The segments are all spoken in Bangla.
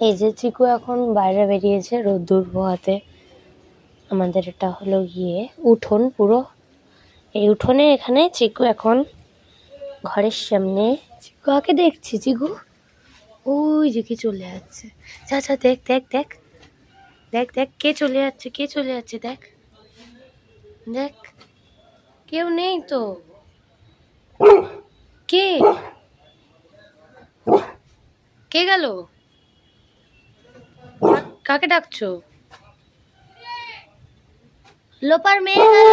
এই যে চিকু এখন বাইরে বেরিয়েছে রোদ্দুর পোহাতে। আমাদের এটা হলো গিয়ে উঠোন পুরো। এই উঠোনে এখানে চিকু এখন ঘরের সামনে। চিকু আগে দেখছি, চিকু ওই যে কি চলে যাচ্ছে। যা যা দেখ দেখ দেখ দেখ দেখ কে চলে যাচ্ছে, কে চলে যাচ্ছে, দেখ দেখ কেউ নেই তো। কে কে গেল? কাকে ডাকছো? লোপার মেয়ে গেল।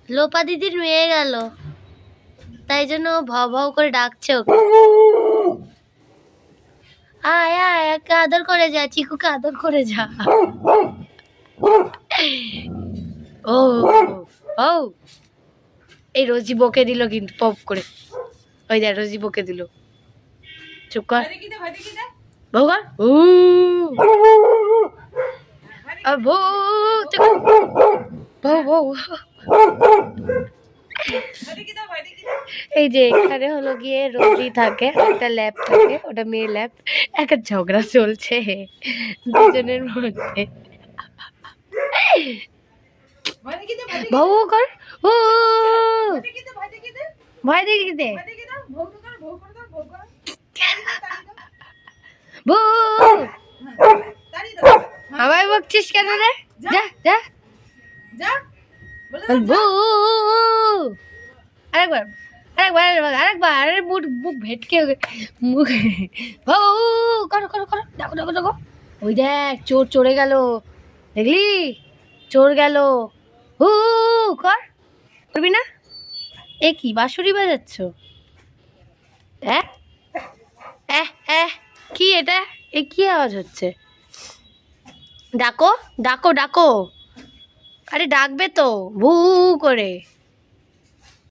লোপা দিদির মেয়ে গেল, তাই জন্য ভাও ভাও করে ডাকছে ওকে। আয় আয়, একে আদর করে যা, চিকুকে আদর করে যা। ও ও এই রোজি বকে দিল কিন্তু পপ করে। ওই দেখ রোজি বকে দিল। চুপ কর, বউ কর। এই যে এখানে হলো গিয়ে রোজি থাকে, একটা ল্যাব থাকে, ওটা মেয়ে ল্যাব। একটা ঝগড়া চলছে দুজনের মধ্যে। বউ কর। ও ভয় দেখি দে বউ। আমায় বকছিস কেন রে? যা যা বউ। আরেকবার আরেকবার আরেকবার, আরে মুখ ভেটকে মুখ। বউ করো করো করো, দেখো দেখো দেখো। ওই দেখ চোর চড়ে গেল, দেখলি? চোর গেল। কর, করবি না? এ কি বাঁশুরি বাজাচ্ছ? কি এটা? এ কি আওয়াজ হচ্ছে? ডাকো ডাকো ডাকো। আরে ডাকবে তো ভু করে।